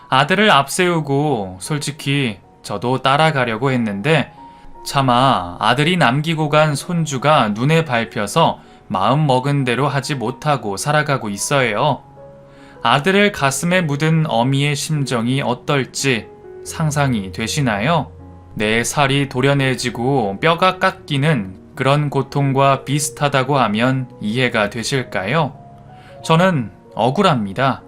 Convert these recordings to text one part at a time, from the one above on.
아들을 앞세우고 솔직히 저도 따라가려고 했는데 차마 아들이 남기고 간 손주가 눈에 밟혀서 마음 먹은 대로 하지 못하고 살아가고 있어요. 아들을 가슴에 묻은 어미의 심정이 어떨지 상상이 되시나요? 내 살이 도려내지고 뼈가 깎이는 그런 고통과 비슷하다고 하면 이해가 되실까요? 저는 억울합니다.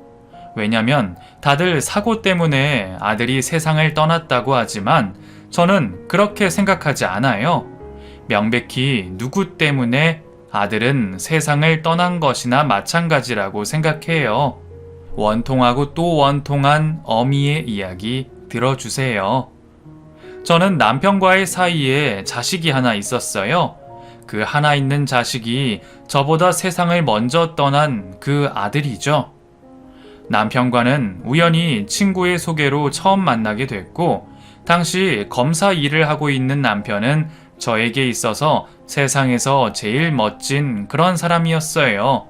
왜냐면 다들 사고 때문에 아들이 세상을 떠났다고 하지만 저는 그렇게 생각하지 않아요. 명백히 누구 때문에 아들은 세상을 떠난 것이나 마찬가지라고 생각해요. 원통하고 또 원통한 어미의 이야기 들어주세요. 저는 남편과의 사이에 자식이 하나 있었어요. 그 하나 있는 자식이 저보다 세상을 먼저 떠난 그 아들이죠. 남편과는 우연히 친구의 소개로 처음 만나게 됐고, 당시 검사 일을 하고 있는 남편은 저에게 있어서 세상에서 제일 멋진 그런 사람이었어요.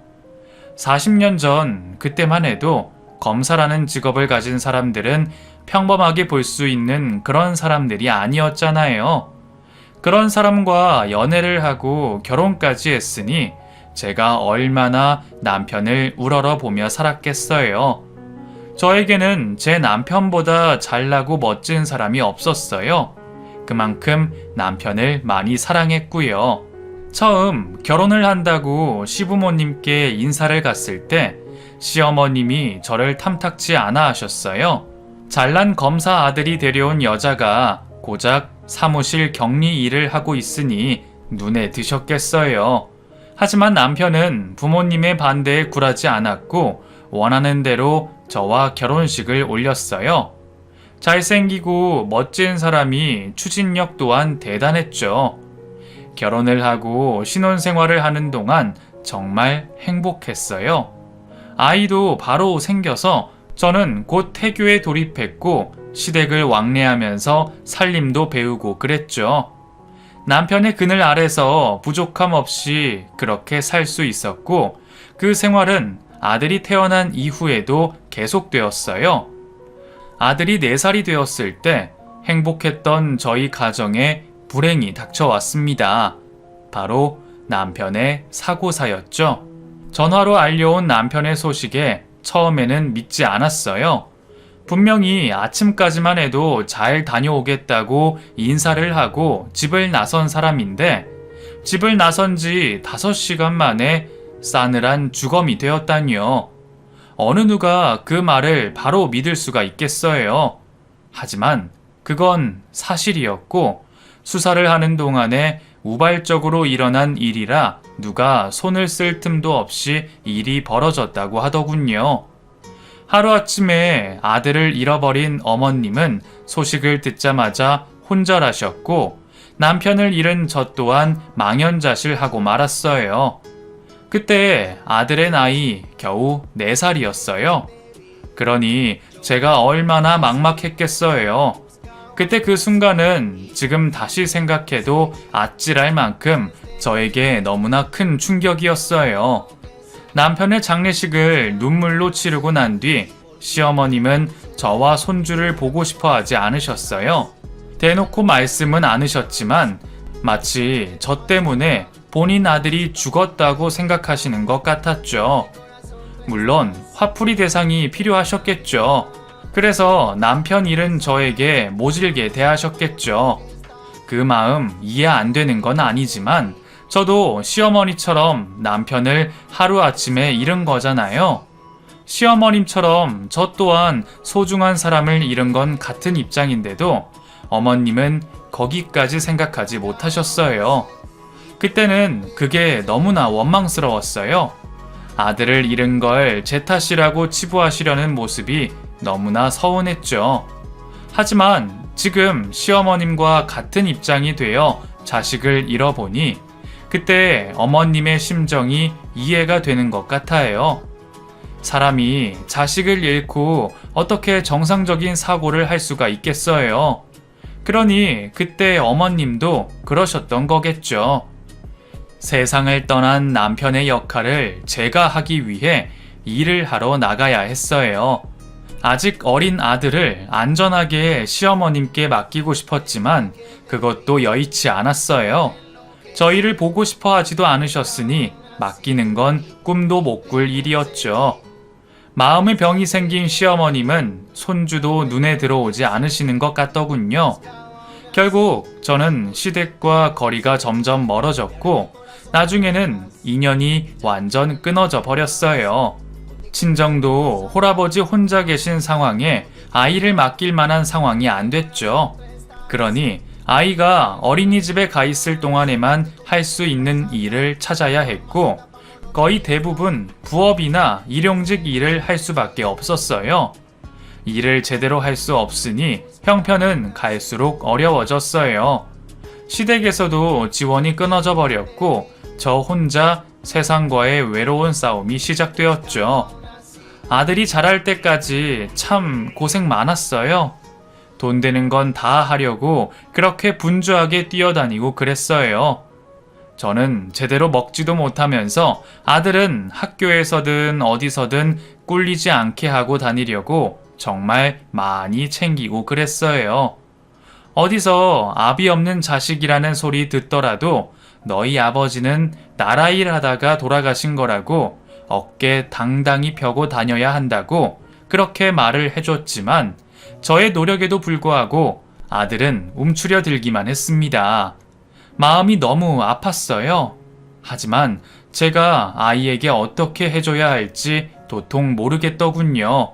40년 전 그때만 해도 검사라는 직업을 가진 사람들은 평범하게 볼 수 있는 그런 사람들이 아니었잖아요. 그런 사람과 연애를 하고 결혼까지 했으니 제가 얼마나 남편을 우러러보며 살았겠어요. 저에게는 제 남편보다 잘나고 멋진 사람이 없었어요. 그만큼 남편을 많이 사랑했고요. 처음 결혼을 한다고 시부모님께 인사를 갔을 때 시어머님이 저를 탐탁치 않아 하셨어요. 잘난 검사 아들이 데려온 여자가 고작 사무실 격리 일을 하고 있으니 눈에 드셨겠어요. 하지만 남편은 부모님의 반대에 굴하지 않았고 원하는 대로 저와 결혼식을 올렸어요. 잘생기고 멋진 사람이 추진력 또한 대단했죠. 결혼을 하고 신혼생활을 하는 동안 정말 행복했어요. 아이도 바로 생겨서 저는 곧 태교에 돌입했고 시댁을 왕래하면서 살림도 배우고 그랬죠. 남편의 그늘 아래서 부족함 없이 그렇게 살 수 있었고 그 생활은 아들이 태어난 이후에도 계속되었어요. 아들이 4살이 되었을 때 행복했던 저희 가정에 불행이 닥쳐왔습니다. 바로 남편의 사고사였죠. 전화로 알려온 남편의 소식에 처음에는 믿지 않았어요. 분명히 아침까지만 해도 잘 다녀오겠다고 인사를 하고 집을 나선 사람인데 집을 나선 지 5시간 만에 싸늘한 주검이 되었다니요. 어느 누가 그 말을 바로 믿을 수가 있겠어요. 하지만 그건 사실이었고 수사를 하는 동안에 우발적으로 일어난 일이라 누가 손을 쓸 틈도 없이 일이 벌어졌다고 하더군요. 하루아침에 아들을 잃어버린 어머님은 소식을 듣자마자 혼절하셨고 남편을 잃은 저 또한 망연자실하고 말았어요. 그때 아들의 나이 겨우 4살이었어요. 그러니 제가 얼마나 막막했겠어요. 그때 그 순간은 지금 다시 생각해도 아찔할 만큼 저에게 너무나 큰 충격이었어요. 남편의 장례식을 눈물로 치르고 난 뒤 시어머님은 저와 손주를 보고 싶어 하지 않으셨어요. 대놓고 말씀은 않으셨지만 마치 저 때문에 본인 아들이 죽었다고 생각하시는 것 같았죠. 물론 화풀이 대상이 필요하셨겠죠. 그래서 남편 잃은 저에게 모질게 대하셨겠죠. 그 마음 이해 안 되는 건 아니지만 저도 시어머니처럼 남편을 하루아침에 잃은 거잖아요. 시어머님처럼 저 또한 소중한 사람을 잃은 건 같은 입장인데도 어머님은 거기까지 생각하지 못하셨어요. 그때는 그게 너무나 원망스러웠어요. 아들을 잃은 걸 제 탓이라고 치부하시려는 모습이 너무나 서운했죠. 하지만 지금 시어머님과 같은 입장이 되어 자식을 잃어보니 그때 어머님의 심정이 이해가 되는 것 같아요. 사람이 자식을 잃고 어떻게 정상적인 사고를 할 수가 있겠어요. 그러니 그때 어머님도 그러셨던 거겠죠. 세상을 떠난 남편의 역할을 제가 하기 위해 일을 하러 나가야 했어요. 아직 어린 아들을 안전하게 시어머님께 맡기고 싶었지만 그것도 여의치 않았어요. 저희를 보고 싶어 하지도 않으셨으니 맡기는 건 꿈도 못 꿀 일이었죠. 마음의 병이 생긴 시어머님은 손주도 눈에 들어오지 않으시는 것 같더군요. 결국 저는 시댁과 거리가 점점 멀어졌고 나중에는 인연이 완전 끊어져 버렸어요. 친정도 홀아버지 혼자 계신 상황에 아이를 맡길 만한 상황이 안 됐죠. 그러니 아이가 어린이집에 가 있을 동안에만 할 수 있는 일을 찾아야 했고 거의 대부분 부업이나 일용직 일을 할 수밖에 없었어요. 일을 제대로 할 수 없으니 형편은 갈수록 어려워졌어요. 시댁에서도 지원이 끊어져 버렸고 저 혼자 세상과의 외로운 싸움이 시작되었죠. 아들이 자랄 때까지 참 고생 많았어요. 돈 되는 건 다 하려고 그렇게 분주하게 뛰어다니고 그랬어요. 저는 제대로 먹지도 못하면서 아들은 학교에서든 어디서든 꿀리지 않게 하고 다니려고 정말 많이 챙기고 그랬어요. 어디서 아비 없는 자식이라는 소리 듣더라도 너희 아버지는 나라 일 하다가 돌아가신 거라고 어깨 당당히 펴고 다녀야 한다고 그렇게 말을 해줬지만 저의 노력에도 불구하고 아들은 움츠려 들기만 했습니다. 마음이 너무 아팠어요. 하지만 제가 아이에게 어떻게 해줘야 할지 도통 모르겠더군요.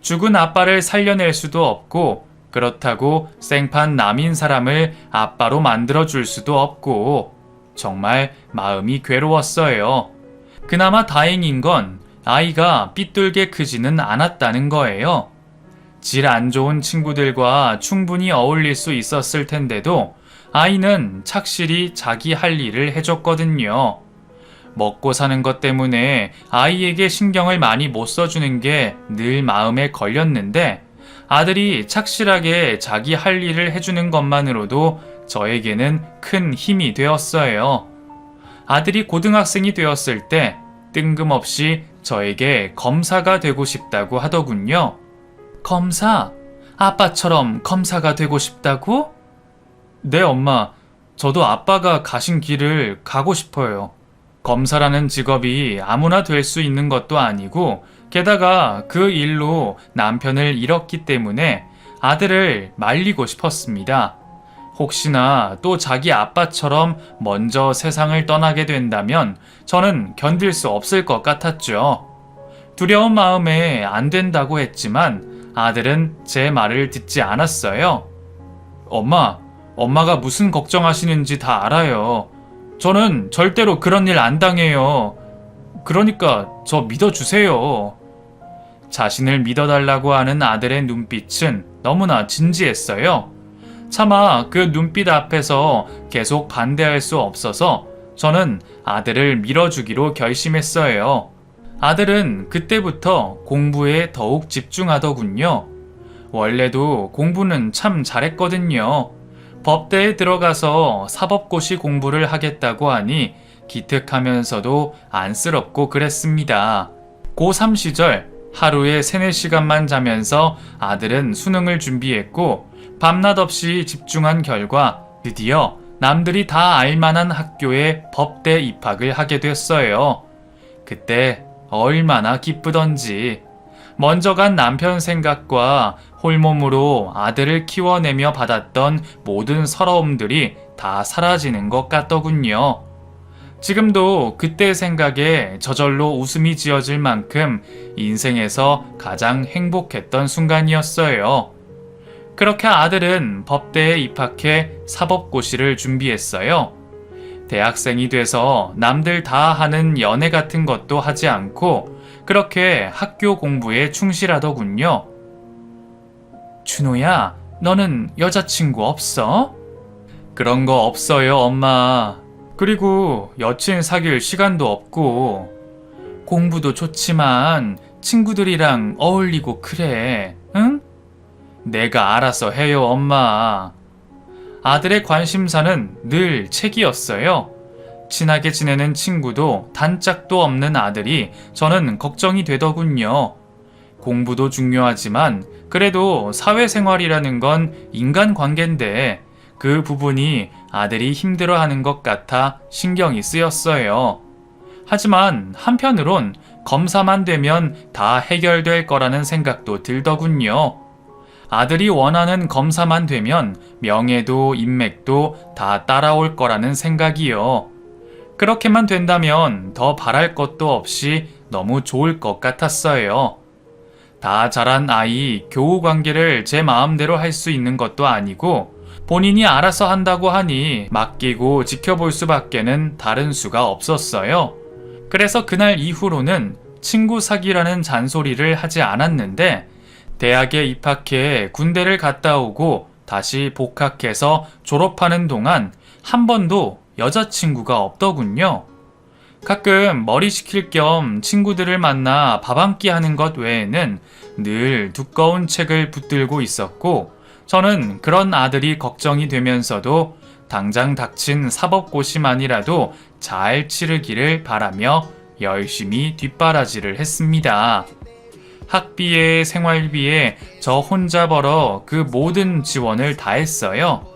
죽은 아빠를 살려낼 수도 없고 그렇다고 생판 남인 사람을 아빠로 만들어줄 수도 없고 정말 마음이 괴로웠어요. 그나마 다행인 건 아이가 삐뚤게 크지는 않았다는 거예요. 질 안 좋은 친구들과 충분히 어울릴 수 있었을 텐데도 아이는 착실히 자기 할 일을 해줬거든요. 먹고 사는 것 때문에 아이에게 신경을 많이 못 써주는 게 늘 마음에 걸렸는데 아들이 착실하게 자기 할 일을 해주는 것만으로도 저에게는 큰 힘이 되었어요. 아들이 고등학생이 되었을 때 뜬금없이 저에게 검사가 되고 싶다고 하더군요. 검사? 아빠처럼 검사가 되고 싶다고? 네, 엄마. 저도 아빠가 가신 길을 가고 싶어요. 검사라는 직업이 아무나 될 수 있는 것도 아니고 게다가 그 일로 남편을 잃었기 때문에 아들을 말리고 싶었습니다. 혹시나 또 자기 아빠처럼 먼저 세상을 떠나게 된다면 저는 견딜 수 없을 것 같았죠. 두려운 마음에 안 된다고 했지만 아들은 제 말을 듣지 않았어요. 엄마가 무슨 걱정하시는지 다 알아요. 저는 절대로 그런 일 안 당해요. 그러니까 저 믿어주세요. 자신을 믿어달라고 하는 아들의 눈빛은 너무나 진지했어요. 차마 그 눈빛 앞에서 계속 반대할 수 없어서 저는 아들을 밀어주기로 결심했어요. 아들은 그때부터 공부에 더욱 집중하더군요. 원래도 공부는 참 잘했거든요. 법대에 들어가서 사법고시 공부를 하겠다고 하니 기특하면서도 안쓰럽고 그랬습니다. 고3 시절 하루에 3, 4시간만 자면서 아들은 수능을 준비했고 밤낮 없이 집중한 결과 드디어 남들이 다 알만한 학교에 법대 입학을 하게 됐어요. 그때 얼마나 기쁘던지. 먼저 간 남편 생각과 홀몸으로 아들을 키워내며 받았던 모든 서러움들이 다 사라지는 것 같더군요. 지금도 그때 생각에 저절로 웃음이 지어질 만큼 인생에서 가장 행복했던 순간이었어요. 그렇게 아들은 법대에 입학해 사법고시를 준비했어요. 대학생이 돼서 남들 다 하는 연애 같은 것도 하지 않고 그렇게 학교 공부에 충실하더군요. 준호야, 너는 여자친구 없어? 그런 거 없어요, 엄마. 그리고 여친 사귈 시간도 없고. 공부도 좋지만 친구들이랑 어울리고 그래, 응? 내가 알아서 해요, 엄마. 아들의 관심사는 늘 책이었어요. 친하게 지내는 친구도 단짝도 없는 아들이 저는 걱정이 되더군요. 공부도 중요하지만 그래도 사회생활이라는 건 인간관계인데 그 부분이 아들이 힘들어하는 것 같아 신경이 쓰였어요. 하지만 한편으론 검사만 되면 다 해결될 거라는 생각도 들더군요. 아들이 원하는 검사만 되면 명예도 인맥도 다 따라올 거라는 생각이요. 그렇게만 된다면 더 바랄 것도 없이 너무 좋을 것 같았어요. 다 자란 아이 교우 관계를 제 마음대로 할 수 있는 것도 아니고 본인이 알아서 한다고 하니 맡기고 지켜볼 수밖에는 다른 수가 없었어요. 그래서 그날 이후로는 친구 사귀라는 잔소리를 하지 않았는데 대학에 입학해 군대를 갔다 오고 다시 복학해서 졸업하는 동안 한 번도 여자친구가 없더군요. 가끔 머리 식힐 겸 친구들을 만나 밥 한 끼 하는 것 외에는 늘 두꺼운 책을 붙들고 있었고 저는 그런 아들이 걱정이 되면서도 당장 닥친 사법고시만이라도 잘 치르기를 바라며 열심히 뒷바라지를 했습니다. 학비에 생활비에 저 혼자 벌어 그 모든 지원을 다 했어요.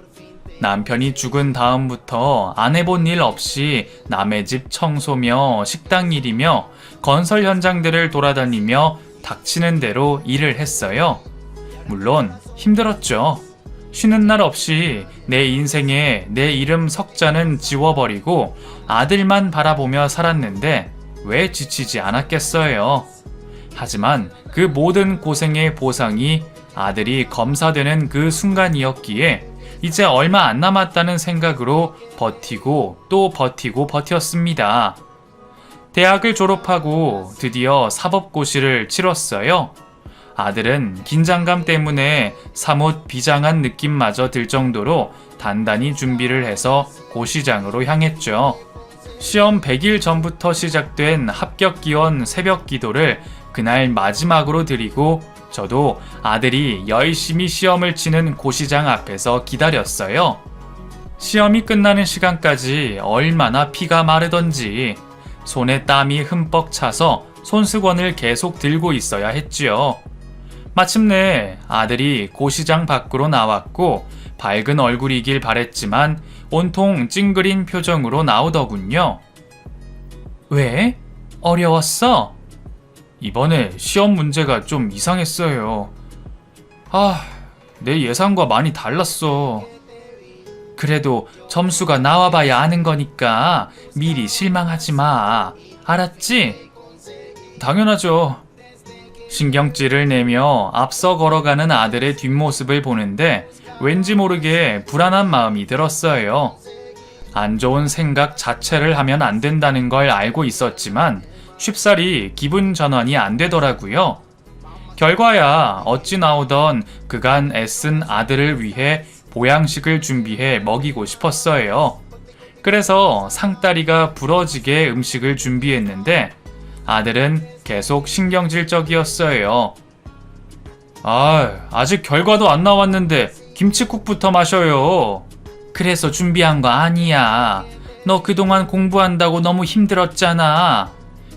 남편이 죽은 다음부터 안 해본 일 없이 남의 집 청소며 식당 일이며 건설 현장들을 돌아다니며 닥치는 대로 일을 했어요. 물론 힘들었죠. 쉬는 날 없이 내 인생에 내 이름 석자는 지워버리고 아들만 바라보며 살았는데 왜 지치지 않았겠어요. 하지만 그 모든 고생의 보상이 아들이 검사되는 그 순간이었기에 이제 얼마 안 남았다는 생각으로 버티고 또 버티고 버텼습니다. 대학을 졸업하고 드디어 사법고시를 치렀어요. 아들은 긴장감 때문에 사뭇 비장한 느낌마저 들 정도로 단단히 준비를 해서 고시장으로 향했죠. 시험 100일 전부터 시작된 합격 기원 새벽 기도를 그날 마지막으로 드리고 저도 아들이 열심히 시험을 치는 고시장 앞에서 기다렸어요. 시험이 끝나는 시간까지 얼마나 피가 마르던지 손에 땀이 흠뻑 차서 손수건을 계속 들고 있어야 했지요. 마침내 아들이 고시장 밖으로 나왔고 밝은 얼굴이길 바랬지만 온통 찡그린 표정으로 나오더군요. 왜? 어려웠어? 이번에 시험 문제가 좀 이상했어요. 내 예상과 많이 달랐어. 그래도 점수가 나와봐야 아는 거니까 미리 실망하지 마. 알았지? 당연하죠. 신경질을 내며 앞서 걸어가는 아들의 뒷모습을 보는데 왠지 모르게 불안한 마음이 들었어요. 안 좋은 생각 자체를 하면 안 된다는 걸 알고 있었지만 쉽사리 기분 전환이 안 되더라고요. 결과야 어찌 나오던 그간 애쓴 아들을 위해 보양식을 준비해 먹이고 싶었어요. 그래서 상다리가 부러지게 음식을 준비했는데 아들은 계속 신경질적이었어요. 아직 결과도 안 나왔는데 김칫국부터 마셔요. 그래서 준비한 거 아니야. 너 그동안 공부한다고 너무 힘들었잖아.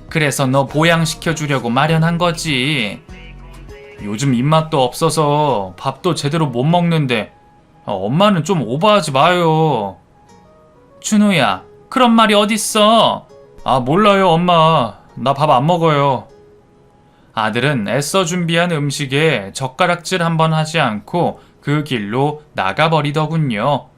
그래서 너 보양시켜주려고 마련한 거지. 요즘 입맛도 없어서 밥도 제대로 못 먹는데 엄마는 좀 오버하지 마요. 준호야, 그런 말이 어딨어? 몰라요, 엄마. 나 밥 안 먹어요. 아들은 애써 준비한 음식에 젓가락질 한번 하지 않고 그 길로 나가버리더군요.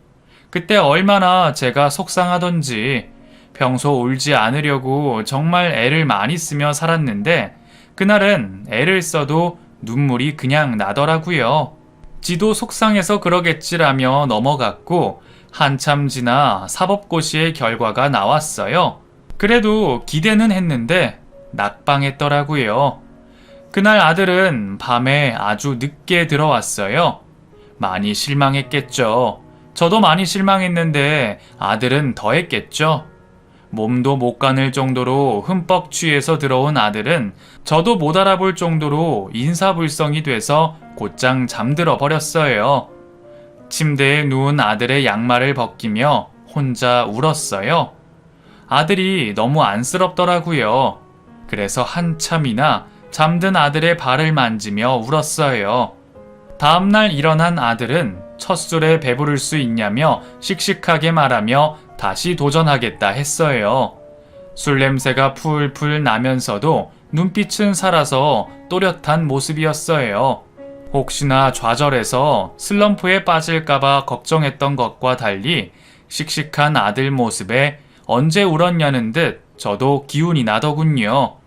그때 얼마나 제가 속상하던지 평소 울지 않으려고 정말 애를 많이 쓰며 살았는데 그날은 애를 써도 눈물이 그냥 나더라고요. 지도 속상해서 그러겠지라며 넘어갔고 한참 지나 사법고시의 결과가 나왔어요. 그래도 기대는 했는데 낙방했더라고요. 그날 아들은 밤에 아주 늦게 들어왔어요. 많이 실망했겠죠. 저도 많이 실망했는데 아들은 더 했겠죠. 몸도 못 가눌 정도로 흠뻑 취해서 들어온 아들은 저도 못 알아볼 정도로 인사불성이 돼서 곧장 잠들어 버렸어요. 침대에 누운 아들의 양말을 벗기며 혼자 울었어요. 아들이 너무 안쓰럽더라고요. 그래서 한참이나 잠든 아들의 발을 만지며 울었어요. 다음날 일어난 아들은 첫 술에 배부를 수 있냐며 씩씩하게 말하며 다시 도전하겠다 했어요. 술 냄새가 풀풀 나면서도 눈빛은 살아서 또렷한 모습이었어요. 혹시나 좌절해서 슬럼프에 빠질까봐 걱정했던 것과 달리 씩씩한 아들 모습에 언제 울었냐는 듯 저도 기운이 나더군요.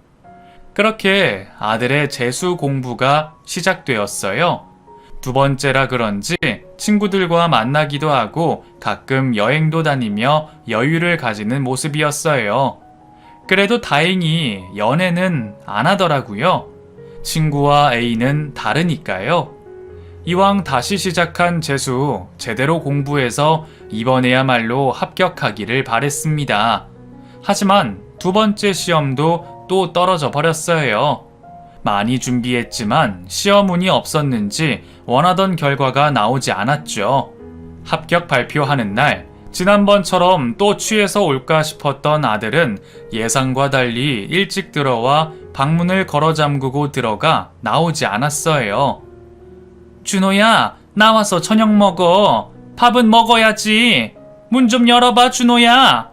그렇게 아들의 재수 공부가 시작되었어요. 두 번째라 그런지 친구들과 만나기도 하고 가끔 여행도 다니며 여유를 가지는 모습이었어요. 그래도 다행히 연애는 안 하더라고요. 친구와 A는 다르니까요. 이왕 다시 시작한 재수 제대로 공부해서 이번에야말로 합격하기를 바랬습니다. 하지만 두 번째 시험도 또 떨어져 버렸어요. 많이 준비했지만 시험운이 없었는지 원하던 결과가 나오지 않았죠. 합격 발표하는 날, 지난번처럼 또 취해서 올까 싶었던 아들은 예상과 달리 일찍 들어와 방문을 걸어 잠그고 들어가 나오지 않았어요. 준호야, 나와서 저녁 먹어. 밥은 먹어야지. 문 좀 열어봐, 준호야.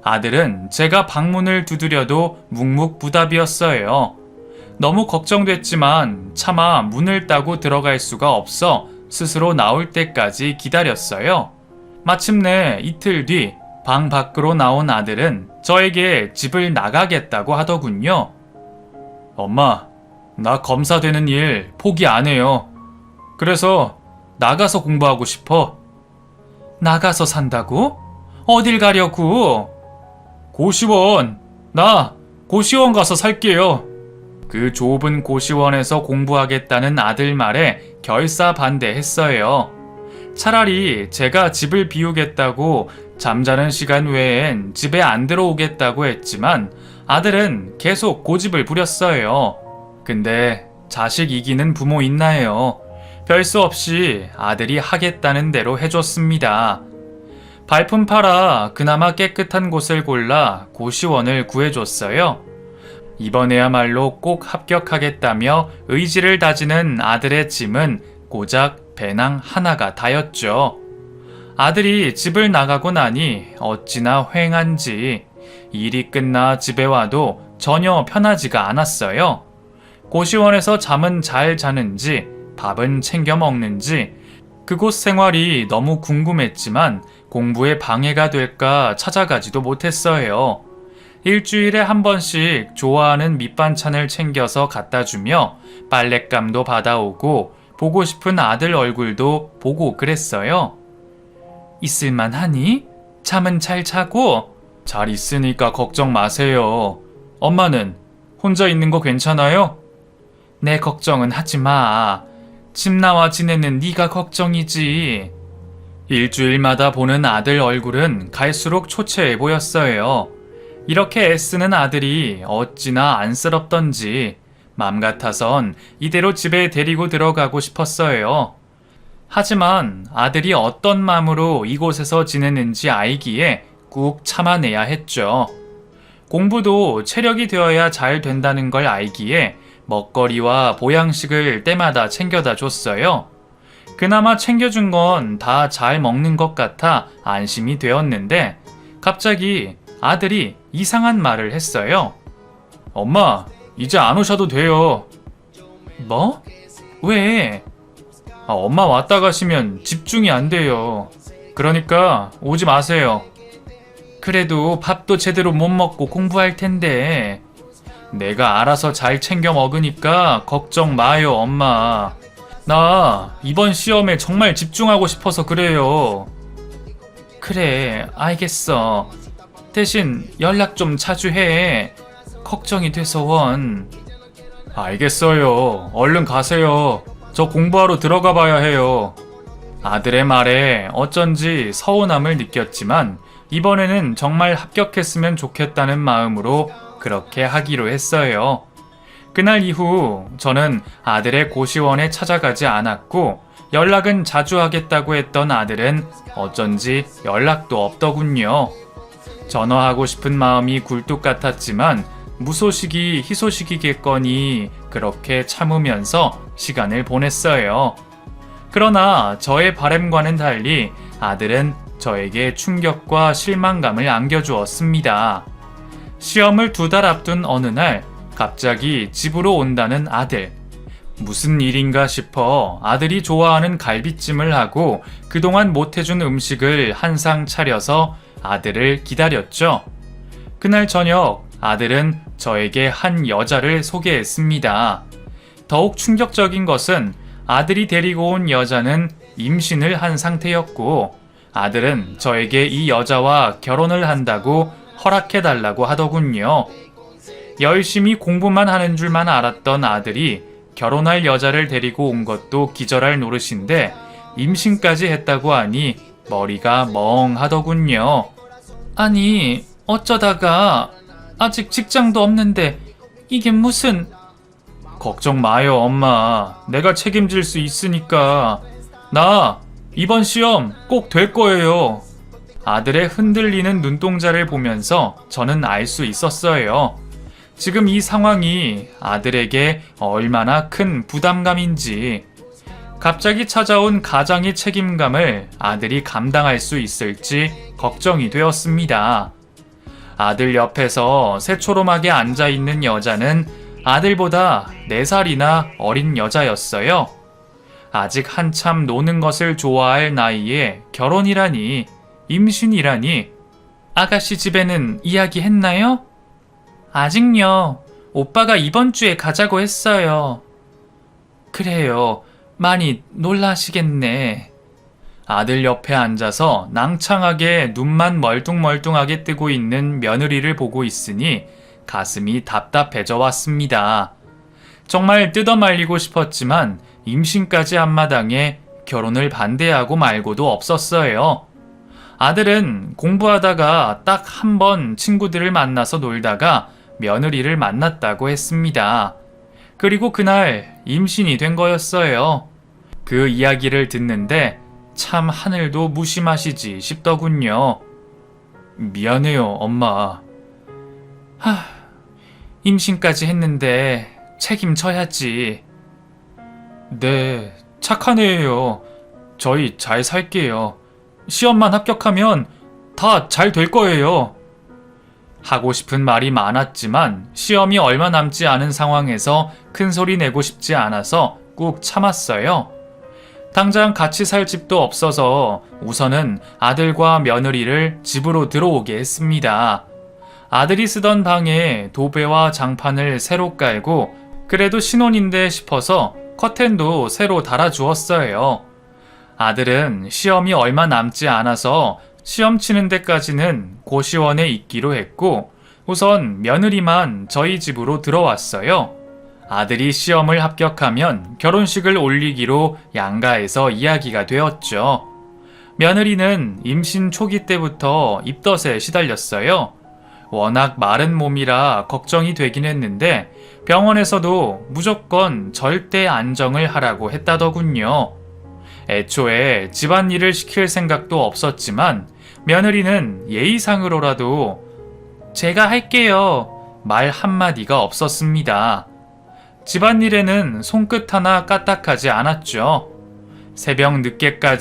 아들은 제가 방문을 두드려도 묵묵부답이었어요. 너무 걱정됐지만 차마 문을 따고 들어갈 수가 없어 스스로 나올 때까지 기다렸어요. 마침내 이틀 뒤 방 밖으로 나온 아들은 저에게 집을 나가겠다고 하더군요. 엄마, 나 검사 되는 일 포기 안 해요. 그래서 나가서 공부하고 싶어. 나가서 산다고? 어딜 가려고? 고시원. 나 고시원 가서 살게요. 그 좁은 고시원에서 공부하겠다는 아들 말에 결사반대했어요. 차라리 제가 집을 비우겠다고 잠자는 시간 외엔 집에 안 들어오겠다고 했지만 아들은 계속 고집을 부렸어요. 근데 자식 이기는 부모 있나요? 별 수 없이 아들이 하겠다는 대로 해줬습니다. 발품 팔아 그나마 깨끗한 곳을 골라 고시원을 구해줬어요. 이번에야말로 꼭 합격하겠다며 의지를 다지는 아들의 짐은 고작 배낭 하나가 다였죠. 아들이 집을 나가고 나니 어찌나 휑한지 일이 끝나 집에 와도 전혀 편하지가 않았어요. 고시원에서 잠은 잘 자는지 밥은 챙겨 먹는지 그곳 생활이 너무 궁금했지만 공부에 방해가 될까 찾아가지도 못했어요. 일주일에 한 번씩 좋아하는 밑반찬을 챙겨서 갖다 주며 빨랫감도 받아오고 보고 싶은 아들 얼굴도 보고 그랬어요. 있을만하니? 잠은 잘 자고? 잘 있으니까 걱정 마세요. 엄마는 혼자 있는 거 괜찮아요? 내 걱정은 하지 마. 집 나와 지내는 네가 걱정이지. 일주일마다 보는 아들 얼굴은 갈수록 초췌해 보였어요. 이렇게 애쓰는 아들이 어찌나 안쓰럽던지 맘 같아선 이대로 집에 데리고 들어가고 싶었어요. 하지만 아들이 어떤 마음으로 이곳에서 지내는지 알기에 꾹 참아내야 했죠. 공부도 체력이 되어야 잘 된다는 걸 알기에 먹거리와 보양식을 때마다 챙겨다 줬어요. 그나마 챙겨준 건 다 잘 먹는 것 같아 안심이 되었는데 갑자기 아들이 이상한 말을 했어요. 엄마, 이제 안 오셔도 돼요. 뭐? 왜? 엄마 왔다 가시면 집중이 안 돼요. 그러니까 오지 마세요. 그래도 밥도 제대로 못 먹고 공부할 텐데. 내가 알아서 잘 챙겨 먹으니까 걱정 마요, 엄마. 나 이번 시험에 정말 집중하고 싶어서 그래요. 그래, 알겠어. 대신 연락 좀 자주 해. 걱정이 돼서 원. 알겠어요. 얼른 가세요. 저 공부하러 들어가 봐야 해요. 아들의 말에 어쩐지 서운함을 느꼈지만 이번에는 정말 합격했으면 좋겠다는 마음으로 그렇게 하기로 했어요. 그날 이후 저는 아들의 고시원에 찾아가지 않았고 연락은 자주 하겠다고 했던 아들은 어쩐지 연락도 없더군요. 전화하고 싶은 마음이 굴뚝 같았지만 무소식이 희소식이겠거니 그렇게 참으면서 시간을 보냈어요. 그러나 저의 바람과는 달리 아들은 저에게 충격과 실망감을 안겨주었습니다. 시험을 2달 앞둔 어느 날 갑자기 집으로 온다는 아들. 무슨 일인가 싶어 아들이 좋아하는 갈비찜을 하고 그동안 못해준 음식을 한 상 차려서 아들을 기다렸죠. 그날 저녁 아들은 저에게 한 여자를 소개했습니다. 더욱 충격적인 것은 아들이 데리고 온 여자는 임신을 한 상태였고 아들은 저에게 이 여자와 결혼을 한다고 허락해달라고 하더군요. 열심히 공부만 하는 줄만 알았던 아들이 결혼할 여자를 데리고 온 것도 기절할 노릇인데 임신까지 했다고 하니 머리가 멍하더군요. 아니, 어쩌다가 아직 직장도 없는데 이게 무슨... 걱정 마요, 엄마. 내가 책임질 수 있으니까. 나 이번 시험 꼭 될 거예요. 아들의 흔들리는 눈동자를 보면서 저는 알 수 있었어요. 지금 이 상황이 아들에게 얼마나 큰 부담감인지. 갑자기 찾아온 가장의 책임감을 아들이 감당할 수 있을지 걱정이 되었습니다. 아들 옆에서 새초롬하게 앉아있는 여자는 아들보다 4살이나 어린 여자였어요. 아직 한참 노는 것을 좋아할 나이에 결혼이라니, 임신이라니. 아가씨 집에는 이야기했나요? 아직요. 오빠가 이번 주에 가자고 했어요. 그래요. 많이 놀라시겠네. 아들 옆에 앉아서 낭창하게 눈만 멀뚱멀뚱하게 뜨고 있는 며느리를 보고 있으니 가슴이 답답해져 왔습니다. 정말 뜯어말리고 싶었지만 임신까지 한 마당에 결혼을 반대하고 말고도 없었어요. 아들은 공부하다가 딱 한 번 친구들을 만나서 놀다가 며느리를 만났다고 했습니다. 그리고 그날 임신이 된 거였어요. 그 이야기를 듣는데 참 하늘도 무심하시지 싶더군요. 미안해요, 엄마. 임신까지 했는데 책임져야지. 네, 착한 애예요. 저희 잘 살게요. 시험만 합격하면 다 잘 될 거예요. 하고 싶은 말이 많았지만 시험이 얼마 남지 않은 상황에서 큰 소리 내고 싶지 않아서 꾹 참았어요. 당장 같이 살 집도 없어서 우선은 아들과 며느리를 집으로 들어오게 했습니다. 아들이 쓰던 방에 도배와 장판을 새로 깔고 그래도 신혼인데 싶어서 커튼도 새로 달아주었어요. 아들은 시험이 얼마 남지 않아서 시험 치는 데까지는 고시원에 있기로 했고 우선 며느리만 저희 집으로 들어왔어요. 아들이 시험을 합격하면 결혼식을 올리기로 양가에서 이야기가 되었죠. 며느리는 임신 초기 때부터 입덧에 시달렸어요. 워낙 마른 몸이라 걱정이 되긴 했는데 병원에서도 무조건 절대 안정을 하라고 했다더군요. 애초에 집안일을 시킬 생각도 없었지만 며느리는 예의상으로라도 제가 할게요 말 한마디가 없었습니다. 집안일에는 손끝 하나 까딱하지 않았죠. 새벽 늦게까지